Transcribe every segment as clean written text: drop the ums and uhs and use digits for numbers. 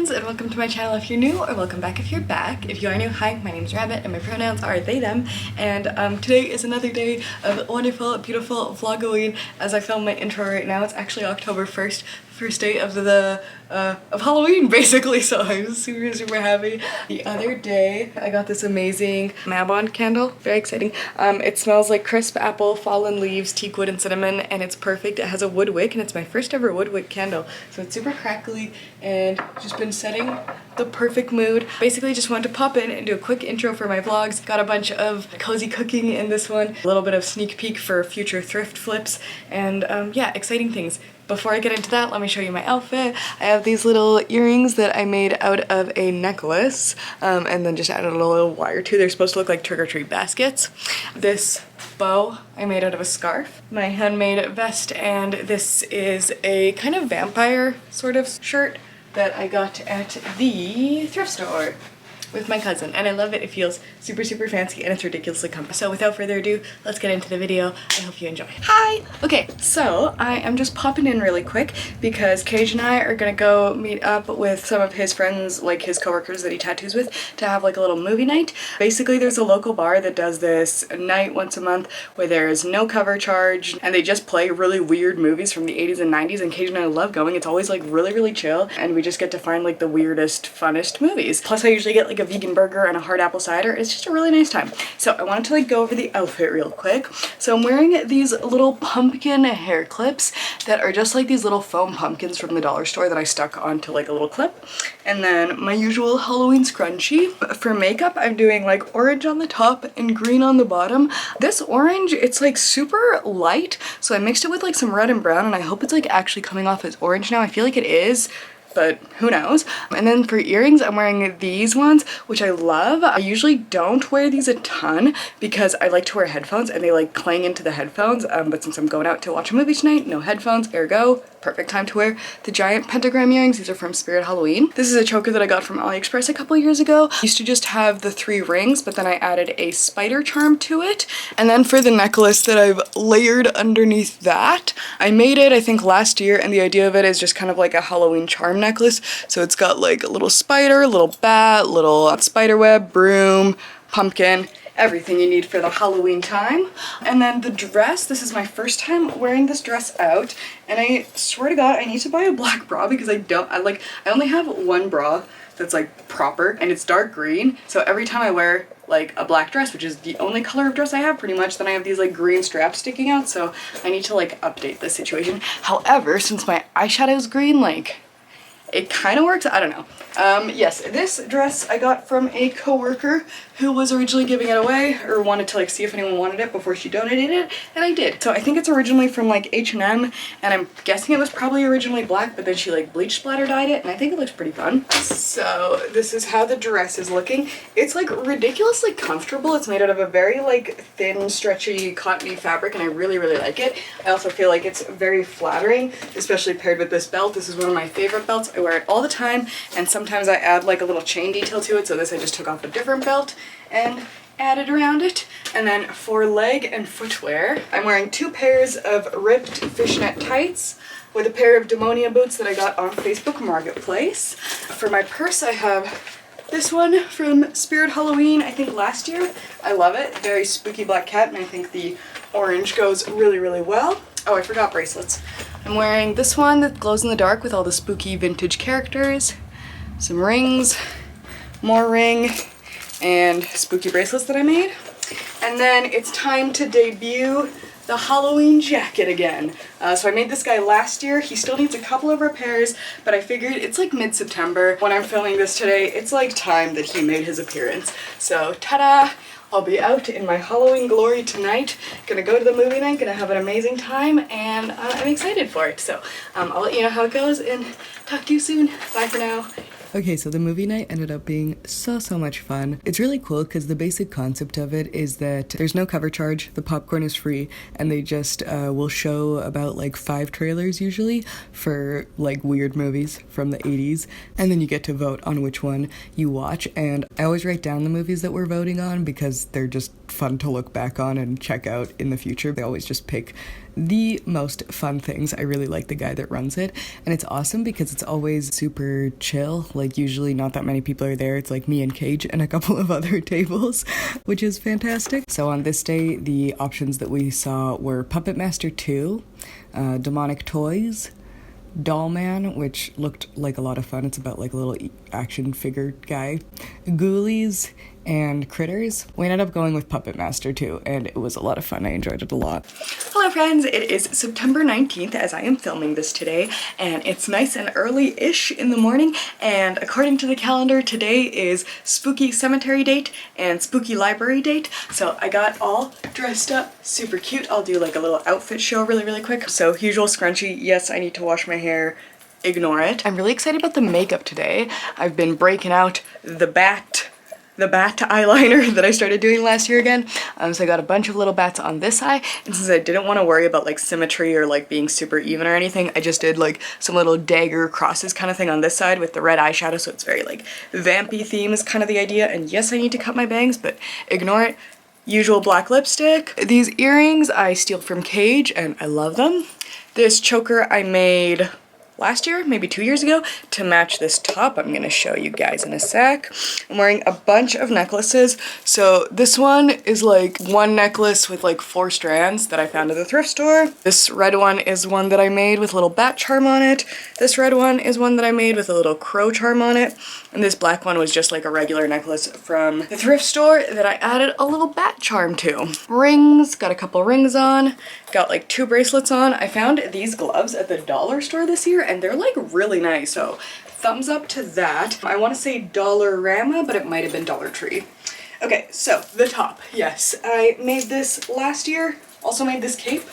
friends, and welcome to my channel if you're new, or welcome back if you're back. If you are new, hi, my name's Rabbit and my pronouns are they, them, and today is another day of wonderful, beautiful Vlogoween. As I film my intro right now, it's actually October 1st, first day of of Halloween basically, so I'm super happy. The other day I got this amazing Mabon candle, very exciting. It smells like crisp apple, fallen leaves, teak wood, and cinnamon, and it's perfect. It has a wood wick, and it's my first ever wood wick candle, so it's super crackly and just been setting the perfect mood. Basically just wanted to pop in and do a quick intro for my vlogs. Got a bunch of cozy cooking in this one, a little bit of sneak peek for future thrift flips, and yeah, exciting things. Before I get into that, let me show you my outfit. I have these little earrings that I made out of a necklace, and then just added a little wire too. They're supposed to look like trick-or-treat baskets. This bow I made out of a scarf. My handmade vest, and this is a kind of vampire sort of shirt that I got at the thrift store with my cousin, and I love it. It feels super fancy and it's ridiculously comfy. So without further ado, let's get into the video. I hope you enjoy. Hi! Okay, so I am just popping in really quick because Cage and I are gonna go meet up with some of his friends, like his coworkers that he tattoos with, to have like a little movie night. Basically, there's a local bar that does this night once a month where there is no cover charge and they just play really weird movies from the 80s and 90s, and Cage and I love going. It's always like really chill, and we just get to find like the weirdest, funnest movies. Plus I usually get like a vegan burger and a hard apple cider. It's just a really nice time. So I wanted to like go over the outfit real quick. So I'm wearing these little pumpkin hair clips that are just like these little foam pumpkins from the dollar store that I stuck onto like a little clip. And then my usual Halloween scrunchie. For makeup, I'm doing like orange on the top and green on the bottom. This orange, it's like super light, so I mixed it with like some red and brown, and I hope it's like actually coming off as orange now. I feel like it is, but who knows. And then for earrings, I'm wearing these ones, which I love. I usually don't wear these a ton because I like to wear headphones and they like clang into the headphones, but since I'm going out to watch a movie tonight, no headphones, ergo, perfect time to wear the giant pentagram earrings. These are from Spirit Halloween. This is a choker that I got from AliExpress a couple years ago. I used to just have the 3 rings, but then I added a spider charm to it. And then for the necklace that I've layered underneath that, I made it I think last year, and the idea of it is just kind of like a Halloween charm necklace. So it's got like a little spider, little bat, little spider web, broom, pumpkin, everything you need for the Halloween time. And then the dress, this is my first time wearing this dress out, and I swear to God I need to buy a black bra because I only have one bra that's like proper, and it's dark green, so every time I wear like a black dress, which is the only color of dress I have pretty much, then I have these like green straps sticking out, so I need to like update this situation. However, since my eyeshadow is green, like it kind of works. I don't know. Yes, this dress I got from a coworker who was originally giving it away, or wanted to like see if anyone wanted it before she donated it, and I did. So I think it's originally from like H&M, and I'm guessing it was probably originally black, but then she like bleach splatter dyed it, and I think it looks pretty fun. So this is how the dress is looking. It's like ridiculously comfortable. It's made out of a very like thin, stretchy, cottony fabric, and I really like it. I also feel like it's very flattering, especially paired with this belt. This is one of my favorite belts. I wear it all the time, and sometimes I add like a little chain detail to it, so this I just took off a different belt and added around it. And then for leg and footwear, I'm wearing 2 pairs of ripped fishnet tights with a pair of Demonia boots that I got on Facebook Marketplace. For my purse, I have this one from Spirit Halloween, I think last year. I love it. Very spooky black cat, and I think the orange goes really well. Oh, I forgot bracelets. I'm wearing this one that glows in the dark with all the spooky vintage characters, some rings, more ring, and spooky bracelets that I made. And then it's time to debut the Halloween jacket again. So I made this guy last year. He still needs a couple of repairs, but I figured it's like mid-September when I'm filming this today. It's like time that he made his appearance. So ta-da! I'll be out in my Halloween glory tonight. Gonna go to the movie night, gonna have an amazing time, and I'm excited for it. So I'll let you know how it goes, and talk to you soon. Bye for now. Okay, so the movie night ended up being so much fun. It's really cool because the basic concept of it is that there's no cover charge, the popcorn is free, and they just will show about like 5 trailers usually for like weird movies from the 80s, and then you get to vote on which one you watch. And I always write down the movies that we're voting on because they're just fun to look back on and check out in the future. They always just pick the most fun things. I really like the guy that runs it, and it's awesome because it's always super chill. Like, usually not that many people are there. It's like me and Cage and a couple of other tables, which is fantastic. So on this day, the options that we saw were Puppet Master 2, Demonic Toys, Doll Man, which looked like a lot of fun. It's about like a little action figure guy, Ghoulies, and Critters. We ended up going with Puppet Master 2, and it was a lot of fun. I enjoyed it a lot. Hello friends, it is September 19th as I am filming this today, and it's nice and early-ish in the morning, and according to the calendar, today is Spooky Cemetery Date and Spooky Library Date, so I got all dressed up, super cute. I'll do like a little outfit show really quick. So usual scrunchie, yes, I need to wash my hair, ignore it. I'm really excited about the makeup today. I've been breaking out the bat eyeliner that I started doing last year again. So I got a bunch of little bats on this eye, and since I didn't want to worry about like symmetry or like being super even or anything, I just did like some little dagger crosses kind of thing on this side with the red eyeshadow, so it's very like vampy theme is kind of the idea. And yes, I need to cut my bangs, but ignore it. Usual black lipstick. These earrings I steal from Cage, and I love them. This choker I made last year, maybe 2 years ago, to match this top I'm gonna show you guys in a sec. I'm wearing a bunch of necklaces. So this one is like one necklace with like 4 strands that I found at the thrift store. This red one is one that I made with a little bat charm on it. This red one is one that I made with a little crow charm on it. And this black one was just like a regular necklace from the thrift store that I added a little bat charm to. Rings, got a couple rings on, got like 2 bracelets on. I found these gloves at the dollar store this year, and they're like really nice, so thumbs up to that. I want to say Dollarama, but it might have been Dollar Tree. Okay, so the top, yes, I made this last year. Also made this cape,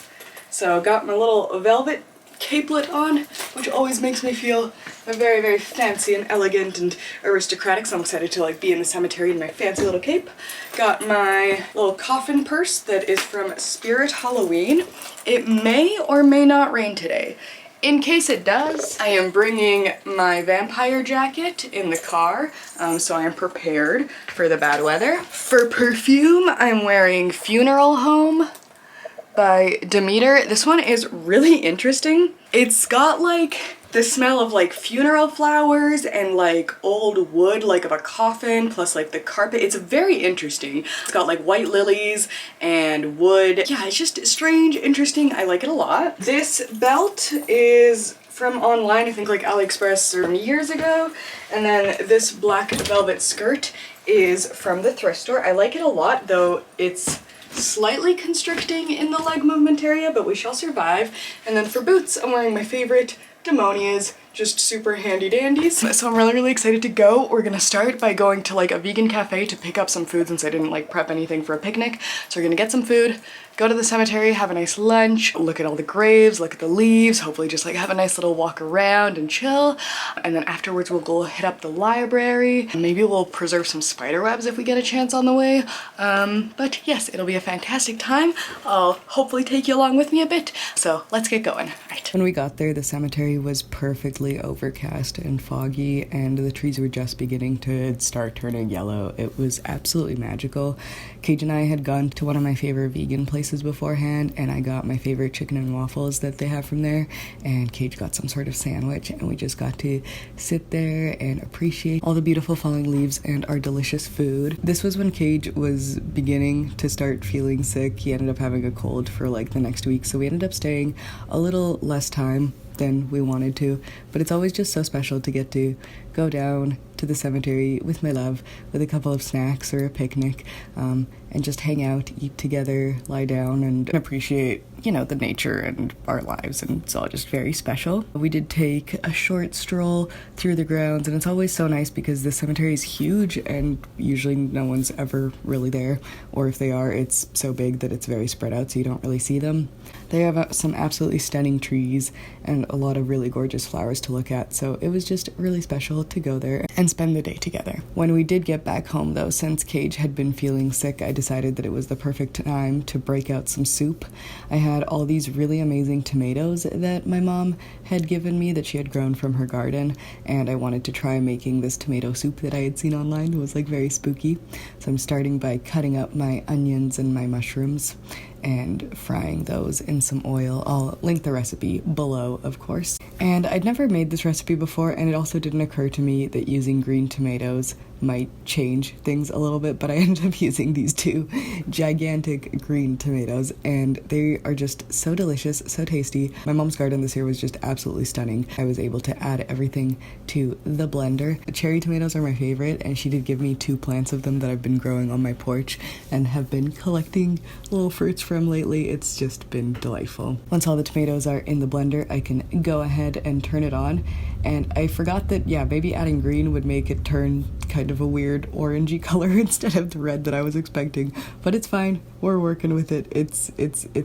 so got my little velvet capelet on, which always makes me feel very fancy and elegant and aristocratic, so I'm excited to like be in the cemetery in my fancy little cape. Got my little coffin purse that is from Spirit Halloween. It may or may not rain today. In case it does, I am bringing my vampire jacket in the car, so I am prepared for the bad weather. For perfume, I'm wearing Funeral Home by Demeter. This one is really interesting. It's got like the smell of like funeral flowers and like old wood, like of a coffin, plus like the carpet. It's very interesting. It's got like white lilies and wood. Yeah, it's just strange, interesting. I like it a lot. This belt is from online, I think like AliExpress or years ago. And then this black velvet skirt is from the thrift store. I like it a lot, though it's slightly constricting in the leg movement area, but we shall survive. And then for boots, I'm wearing my favorite Demonias, just super handy dandies. So I'm really excited to go. We're gonna start by going to like a vegan cafe to pick up some food since I didn't like prep anything for a picnic. So we're gonna get some food, go to the cemetery, have a nice lunch, look at all the graves, look at the leaves, hopefully just like have a nice little walk around and chill. And then afterwards we'll go hit up the library. Maybe we'll preserve some spider webs if we get a chance on the way. But yes, it'll be a fantastic time. I'll hopefully take you along with me a bit. So let's get going. Right. When we got there, the cemetery was perfectly overcast and foggy, and the trees were just beginning to start turning yellow. It was absolutely magical. Cage and I had gone to one of my favorite vegan places beforehand, and I got my favorite chicken and waffles that they have from there, and Cage got some sort of sandwich, and we just got to sit there and appreciate all the beautiful falling leaves and our delicious food. This was when Cage was beginning to start feeling sick. He ended up having a cold for like the next week, so we ended up staying a little less time than we wanted to, but it's always just so special to get to go down to the cemetery with my love, with a couple of snacks or a picnic, and just hang out, eat together, lie down, and appreciate, you know, the nature and our lives, and it's all just very special. We did take a short stroll through the grounds, and it's always so nice because the cemetery is huge and usually no one's ever really there, or if they are, it's so big that it's very spread out so you don't really see them. They have some absolutely stunning trees and a lot of really gorgeous flowers to look at, so it was just really special to go there and spend the day together. When we did get back home though, since Cage had been feeling sick, I decided that it was the perfect time to break out some soup. I had all these really amazing tomatoes that my mom had given me that she had grown from her garden, and I wanted to try making this tomato soup that I had seen online. It was like very spooky. So I'm starting by cutting up my onions and my mushrooms, and frying those in some oil. I'll link the recipe below, of course. And I'd never made this recipe before, and it also didn't occur to me that using green tomatoes might change things a little bit, but I ended up using these two gigantic green tomatoes, and they are just so delicious, so tasty. My mom's garden this year was just absolutely stunning. I was able to add everything to the blender. The cherry tomatoes are my favorite, and she did give me 2 plants of them that I've been growing on my porch and have been collecting little fruits from lately. It's just been delightful. Once all the tomatoes are in the blender, I can go ahead and turn it on, and I forgot that, yeah, maybe adding green would make it turn kind of a weird orangey color instead of the red that I was expecting, but it's fine. We're working with it. It's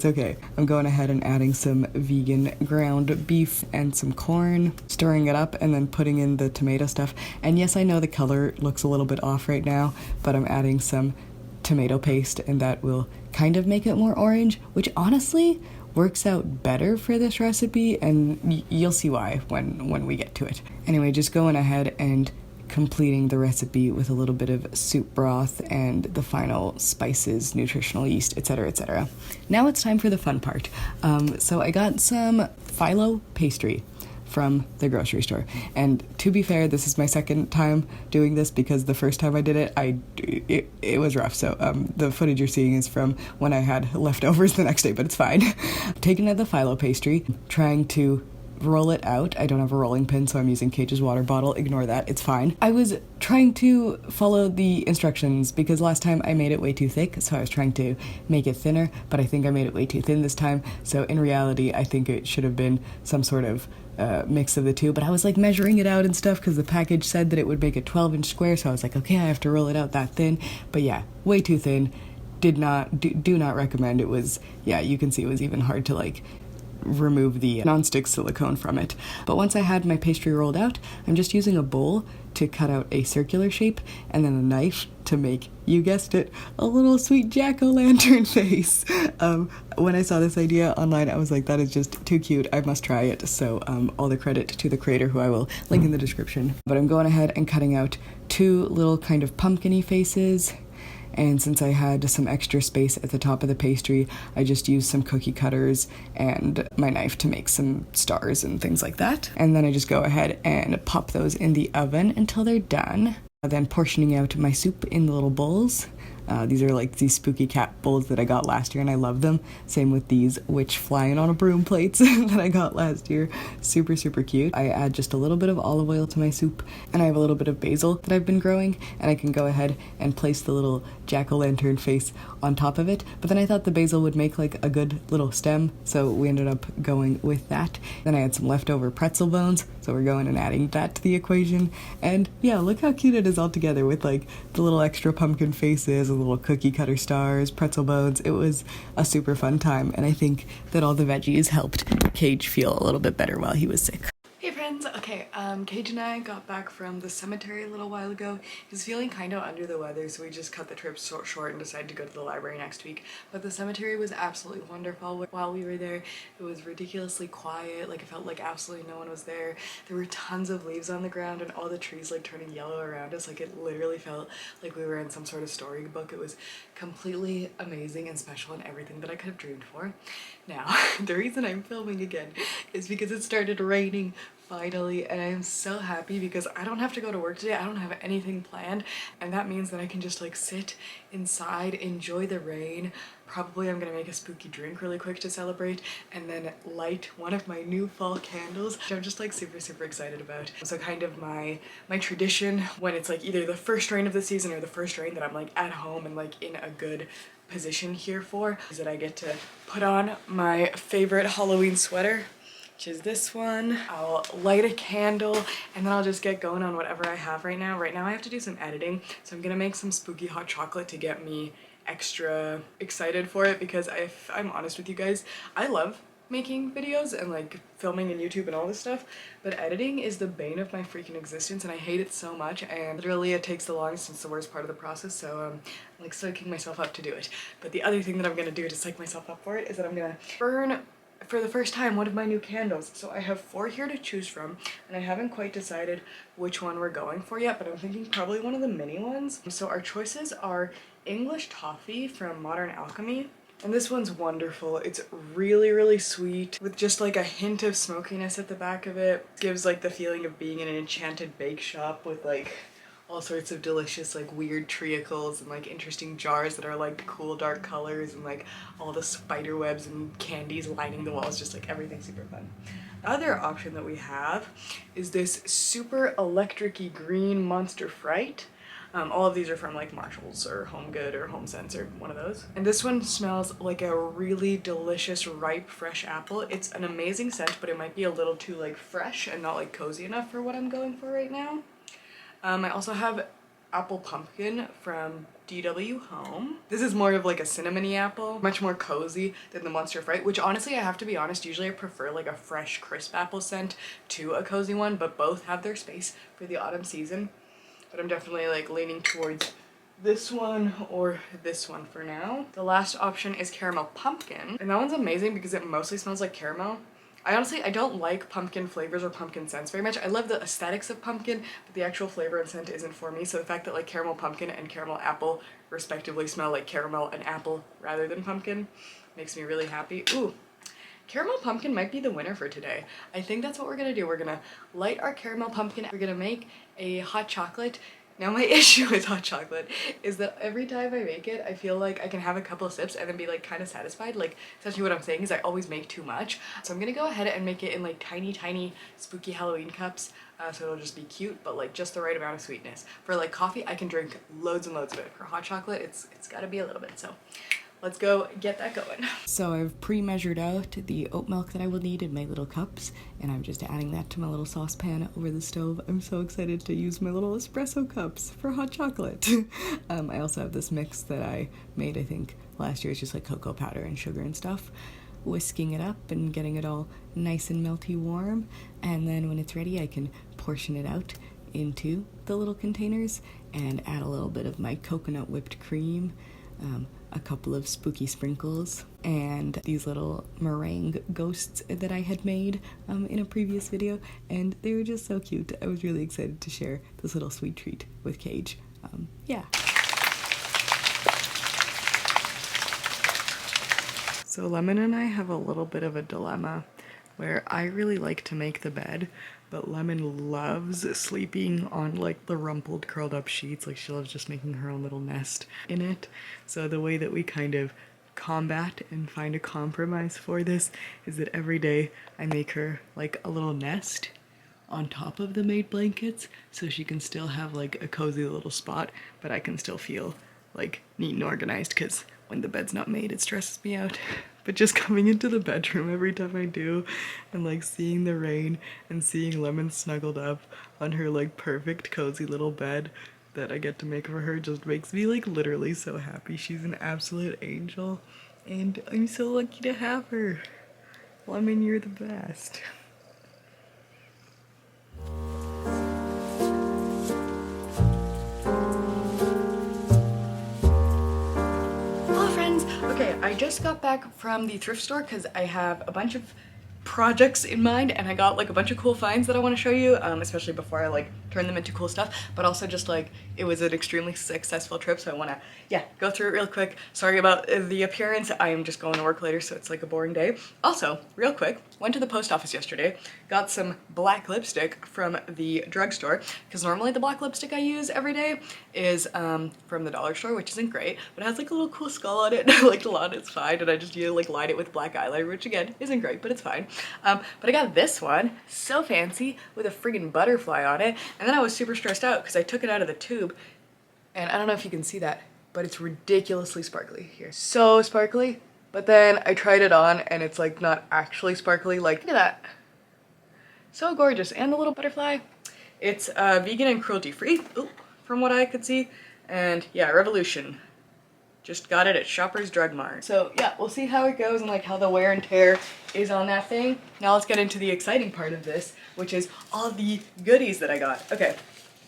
okay. I'm going ahead and adding some vegan ground beef and some corn, stirring it up, and then putting in the tomato stuff. And yes, I know the color looks a little bit off right now, but I'm adding some tomato paste, and that will kind of make it more orange, which honestly works out better for this recipe, and you'll see why when we get to it. Anyway, just going ahead and completing the recipe with a little bit of soup broth and the final spices, nutritional yeast, etc., etc. Now it's time for the fun part. So I got some phyllo pastry from the grocery store, and to be fair, this is my second time doing this because the first time I did it, it was rough. So the footage you're seeing is from when I had leftovers the next day, but it's fine. Taking out the phyllo pastry, trying to roll it out. I don't have a rolling pin, so I'm using Cage's water bottle. Ignore that, it's fine. I was trying to follow the instructions because last time I made it way too thick, so I was trying to make it thinner, but I think I made it way too thin this time. So in reality, I think it should have been some sort of mix of the two, but I was like measuring it out and stuff because the package said that it would make a 12-inch square, so I was like, okay, I have to roll it out that thin. But yeah, way too thin. Do not recommend. It was, yeah, you can see it was even hard to like remove the non-stick silicone from it. But once I had my pastry rolled out, I'm just using a bowl to cut out a circular shape and then a knife to make, you guessed it, a little sweet jack-o'-lantern face. When I saw this idea online, I was like, that is just too cute. I must try it. So all the credit to the creator, who I will link in the description. But I'm going ahead and cutting out 2 little kind of pumpkin-y faces. And since I had some extra space at the top of the pastry, I just used some cookie cutters and my knife to make some stars and things like that. And then I just go ahead and pop those in the oven until they're done. Then portioning out my soup in the little bowls. These are like these spooky cat bowls that I got last year, and I love them. Same with these witch flying on a broom plates that I got last year. Super, super cute. I add just a little bit of olive oil to my soup, and I have a little bit of basil that I've been growing, and I can go ahead and place the little jack-o'-lantern face on top of it. But then I thought the basil would make like a good little stem, so we ended up going with that. Then I had some leftover pretzel bones, so we're going and adding that to the equation. And yeah, look how cute it is all together with like the little extra pumpkin faces, little cookie cutter stars, pretzel bones. It was a super fun time, and I think that all the veggies helped Cage feel a little bit better while he was sick. Hey friends, okay, Cage and I got back from the cemetery a little while ago. He was feeling kind of under the weather, so we just cut the trip short and decided to go to the library next week. But the cemetery was absolutely wonderful. While we were there, it was ridiculously quiet. Like, it felt like absolutely no one was there. There were tons of leaves on the ground and all the trees like turning yellow around us. Like, it literally felt like we were in some sort of storybook. It was completely amazing and special and everything that I could have dreamed for. Now, the reason I'm filming again is because it started raining finally, and I am so happy because I don't have to go to work today. I don't have anything planned, and that means that I can just like sit inside, enjoy the rain. Probably I'm gonna make a spooky drink really quick to celebrate, and then light one of my new fall candles, which I'm just like super, super excited about. So kind of my tradition when it's like either the first rain of the season or the first rain that I'm like at home and like in a good position here for, is that I get to put on my favorite Halloween sweater, which is this one. I'll light a candle and then I'll just get going on whatever I have right now. Right now I have to do some editing, so I'm gonna make some spooky hot chocolate to get me extra excited for it, because if I'm honest with you guys, I love making videos and like filming in YouTube and all this stuff, but editing is the bane of my freaking existence and I hate it so much, and literally it takes the longest and it's the worst part of the process, so I'm like psyching myself up to do it. But the other thing that I'm gonna do to psych myself up for it is that I'm gonna burn for the first time one of my new candles. So I have 4 here to choose from, and I haven't quite decided which one we're going for yet, but I'm thinking probably one of the mini ones. So our choices are English Toffee from Modern Alchemy, And this one's wonderful. It's really, really sweet with just like a hint of smokiness at the back of it. Gives like the feeling of being in an enchanted bake shop with like all sorts of delicious like weird treacles and like interesting jars that are like cool dark colors and like all the spider webs and candies lining the walls, just like everything super fun. The other option that we have is this super electric-y green Monster Fright. All of these are from like Marshalls or Home Good or Home Sense or one of those. And this one smells like a really delicious ripe fresh apple. It's an amazing scent, but it might be a little too like fresh and not like cozy enough for what I'm going for right now. I also have apple pumpkin from DW Home. This is more of like a cinnamony apple, much more cozy than the Monster Fright, which honestly I have to be honest, usually I prefer like a fresh crisp apple scent to a cozy one, but both have their space for the autumn season. But I'm definitely like leaning towards this one or this one for now. The last option is caramel pumpkin, and that one's amazing because it mostly smells like caramel. I don't like pumpkin flavors or pumpkin scents very much. I love the aesthetics of pumpkin, but the actual flavor and scent isn't for me. So the fact that like caramel pumpkin and caramel apple respectively smell like caramel and apple rather than pumpkin makes me really happy. Ooh. Caramel pumpkin might be the winner for today. I think that's what we're gonna do. We're gonna light our caramel pumpkin. We're gonna make a hot chocolate. Now my issue with hot chocolate is that every time I make it, I feel like I can have a couple of sips and then be like kind of satisfied. Like essentially what I'm saying is I always make too much. So I'm gonna go ahead and make it in like tiny spooky Halloween cups. So it'll just be cute, but like just the right amount of sweetness. For like coffee, I can drink loads and loads of it. For hot chocolate, it's gotta be a little bit. So let's go get that going. So I've pre-measured out the oat milk that I will need in my little cups, and I'm just adding that to my little saucepan over the stove. I'm so excited to use my little espresso cups for hot chocolate. I also have this mix that I made, I think, last year. It's just like cocoa powder and sugar and stuff. Whisking it up and getting it all nice and melty warm, and then when it's ready I can portion it out into the little containers and add a little bit of my coconut whipped cream, a couple of spooky sprinkles, and these little meringue ghosts that I had made in a previous video, and they were just so cute. I was really excited to share this little sweet treat with Cage. Yeah. So Lemon and I have a little bit of a dilemma where I really like to make the bed, but Lemon loves sleeping on like the rumpled curled up sheets. Like she loves just making her own little nest in it. So the way that we kind of combat and find a compromise for this is that every day I make her like a little nest on top of the made blankets so she can still have like a cozy little spot, but I can still feel like neat and organized, because when the bed's not made it stresses me out. But just coming into the bedroom every time I do and like seeing the rain and seeing Lemon snuggled up on her like perfect cozy little bed that I get to make for her just makes me like literally so happy. She's an absolute angel and I'm so lucky to have her. Lemon, you're the best. Okay, I just got back from the thrift store because I have a bunch of projects in mind and I got like a bunch of cool finds that I want to show you, especially before I like turn them into cool stuff, but also just like it was an extremely successful trip, so I want to go through it real quick. Sorry about the appearance, I am just going to work later, so it's like a boring day. Also, real quick, went to the post office yesterday, got some black lipstick from the drugstore, because normally the black lipstick I use every day is from the dollar store, which isn't great, but it has like a little cool skull on it. I liked a lot, it's fine, and I just like line it with black eyeliner, which again isn't great, but it's fine. But I got this one, so fancy, with a friggin' butterfly on it, and then I was super stressed out because I took it out of the tube, and I don't know if you can see that, but it's ridiculously sparkly here. So sparkly, but then I tried it on and it's like not actually sparkly. Like, look at that. So gorgeous. And the little butterfly. It's vegan and cruelty free, from what I could see. And yeah, Revolution. Just got it at Shoppers Drug Mart. So yeah, we'll see how it goes and like how the wear and tear is on that thing. Now let's get into the exciting part of this, which is all the goodies that I got. Okay,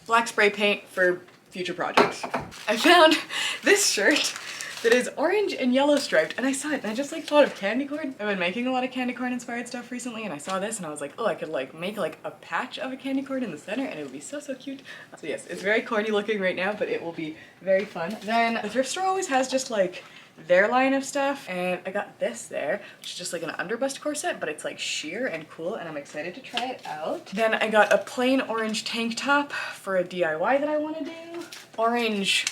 black spray paint for future projects. I found this shirt that is orange and yellow striped, and I saw it and I just like thought of candy corn. I've been making a lot of candy corn inspired stuff recently, and I saw this and I was like, oh, I could like make like a patch of a candy corn in the center and it would be so cute. So yes, it's very corny looking right now, but it will be very fun. Then the thrift store always has just like their line of stuff. And I got this there, which is just like an underbust corset, but it's like sheer and cool, and I'm excited to try it out. Then I got a plain orange tank top for a DIY that I want to do. Orange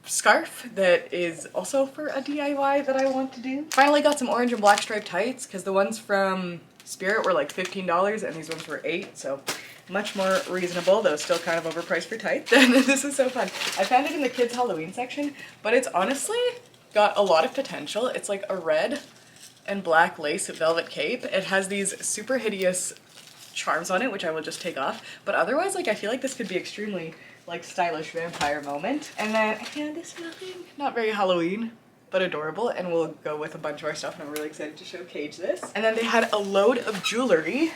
scarf that is also for a DIY that I want to do. Finally got some orange and black striped tights because the ones from Spirit were like $15 and these ones were $8, so much more reasonable, though still kind of overpriced for tights. And this is so fun. I found it in the kids Halloween section, but it's honestly got a lot of potential. It's like a red and black lace velvet cape. It has these super hideous charms on it, which I will just take off, but otherwise, like, I feel like this could be extremely like stylish vampire moment. And then I found this nothing, not very Halloween, but adorable, and we'll go with a bunch of our stuff, and I'm really excited to show Cage this. And then they had a load of jewelry,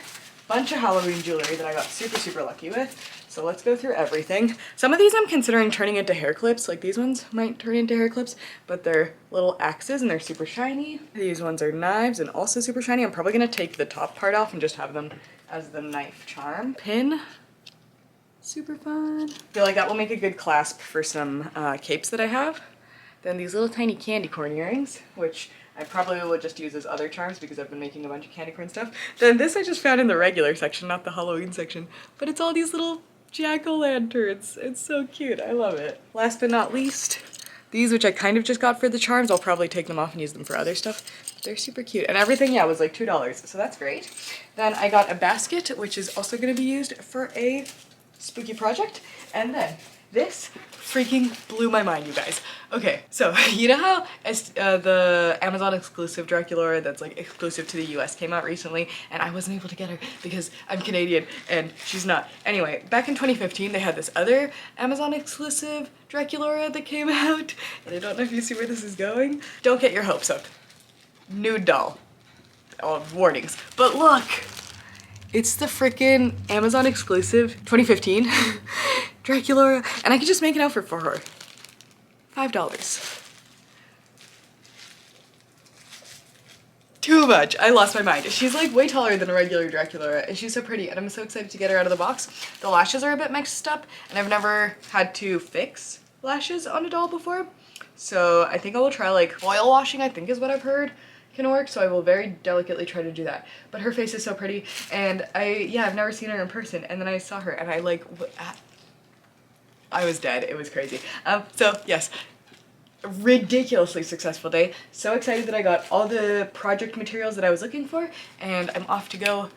bunch of Halloween jewelry that I got super lucky with. So let's go through everything. Some of these I'm considering turning into hair clips, like these ones might turn into hair clips, but they're little axes and they're super shiny. These ones are knives and also super shiny. I'm probably gonna take the top part off and just have them as the knife charm. Pin, super fun. I feel like that will make a good clasp for some capes that I have. Then these little tiny candy corn earrings, which I probably will just use as other charms because I've been making a bunch of candy corn stuff. Then this I just found in the regular section, not the Halloween section, but it's all these little jack-o'-lanterns. It's so cute, I love it. Last but not least, these, which I kind of just got for the charms. I'll probably take them off and use them for other stuff. They're super cute. And everything, yeah, was like $2, so that's great. Then I got a basket, which is also gonna be used for a spooky project. And then this freaking blew my mind, you guys. Okay, so you know how the Amazon exclusive Draculaura that's like exclusive to the US came out recently, and I wasn't able to get her because I'm Canadian and she's not. Anyway, back in 2015 they had this other Amazon exclusive Draculaura that came out, and I don't know if you see where this is going. Don't get your hopes up. Nude doll. Oh, warnings. But look! It's the freaking Amazon exclusive 2015 Draculaura, and I could just make it out for her. $5. Too much. I lost my mind. She's like way taller than a regular Draculaura, and she's so pretty, and I'm so excited to get her out of the box. The lashes are a bit mixed up, and I've never had to fix lashes on a doll before, so I think I will try like oil washing, I think is what I've heard can work, so I will very delicately try to do that. But her face is so pretty, and I've never seen her in person, and then I saw her and I was dead. It was crazy. So yes, ridiculously successful day. So excited that I got all the project materials that I was looking for, and I'm off to go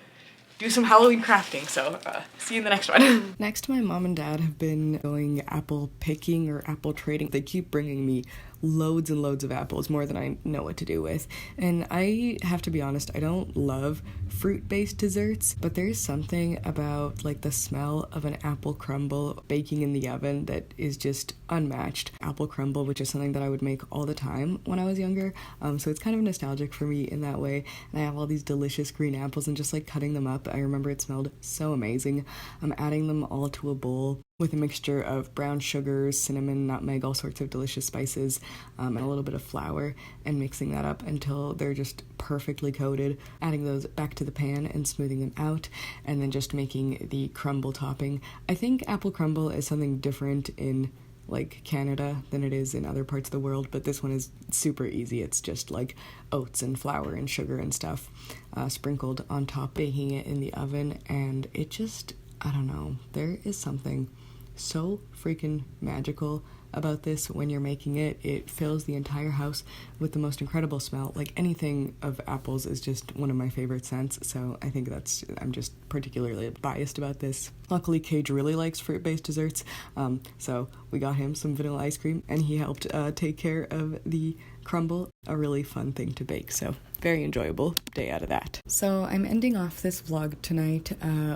do some Halloween crafting, so see you in the next one. Next, my mom and dad have been going apple picking or apple trading. They keep bringing me loads and loads of apples, more than I know what to do with. And I have to be honest, I don't love fruit-based desserts, but there's something about like the smell of an apple crumble baking in the oven that is just unmatched. Apple crumble, which is something that I would make all the time when I was younger, so it's kind of nostalgic for me in that way. And I have all these delicious green apples, and just like cutting them up, I remember it smelled so amazing. I'm adding them all to a bowl with a mixture of brown sugar, cinnamon, nutmeg, all sorts of delicious spices, and a little bit of flour, and mixing that up until they're just perfectly coated. Adding those back to the pan and smoothing them out, and then just making the crumble topping. I think apple crumble is something different in like Canada than it is in other parts of the world, but this one is super easy. It's just like oats and flour and sugar and stuff sprinkled on top, baking it in the oven, and it just, I don't know, there is something so freaking magical about this when you're making it. It fills the entire house with the most incredible smell. Like anything of apples is just one of my favorite scents, so I think I'm just particularly biased about this. Luckily, Cage really likes fruit-based desserts, so we got him some vanilla ice cream, and he helped take care of the crumble, a really fun thing to bake, so very enjoyable day out of that. So I'm ending off this vlog tonight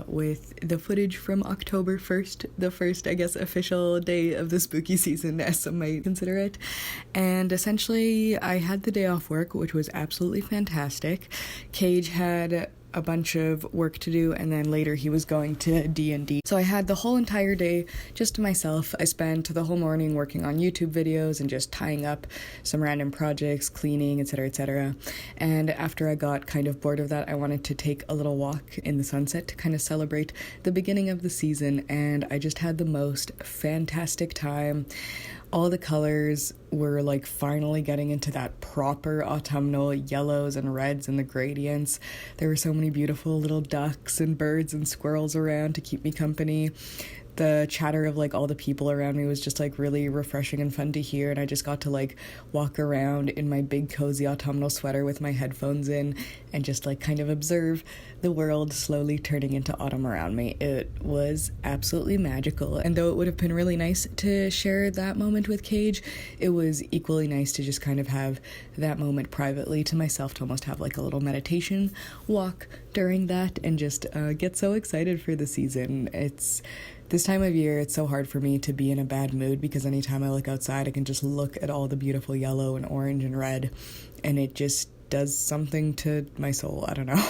with the footage from October 1st, the first, I guess, official day of the spooky season, as some might consider it. And essentially, I had the day off work, which was absolutely fantastic. Cage had a bunch of work to do, and then later he was going to D&D. So I had the whole entire day just to myself. I spent the whole morning working on YouTube videos and just tying up some random projects, cleaning, etc., etc. And after I got kind of bored of that, I wanted to take a little walk in the sunset to kind of celebrate the beginning of the season, and I just had the most fantastic time All the colors were like finally getting into that proper autumnal yellows and reds and the gradients. There were so many beautiful little ducks and birds and squirrels around to keep me company. The chatter of like all the people around me was just like really refreshing and fun to hear, and I just got to like walk around in my big cozy autumnal sweater with my headphones in and just like kind of observe the world slowly turning into autumn around me. It was absolutely magical, and though it would have been really nice to share that moment with Cage, it was equally nice to just kind of have that moment privately to myself, to almost have like a little meditation walk during that and just get so excited for the season. It's this time of year, it's so hard for me to be in a bad mood because anytime I look outside, I can just look at all the beautiful yellow and orange and red, and it just does something to my soul. I don't know.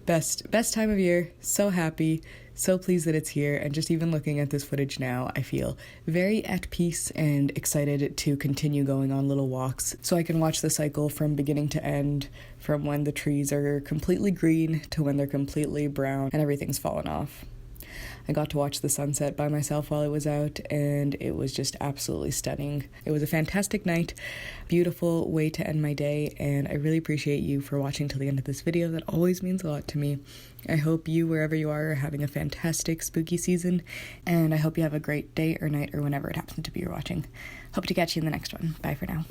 Best time of year. So happy, so pleased that it's here, and just even looking at this footage now, I feel very at peace and excited to continue going on little walks so I can watch the cycle from beginning to end, from when the trees are completely green to when they're completely brown and everything's fallen off. I got to watch the sunset by myself while I was out, and it was just absolutely stunning. It was a fantastic night, beautiful way to end my day, and I really appreciate you for watching till the end of this video. That always means a lot to me. I hope you, wherever you are having a fantastic spooky season, and I hope you have a great day or night or whenever it happens to be you're watching. Hope to catch you in the next one. Bye for now.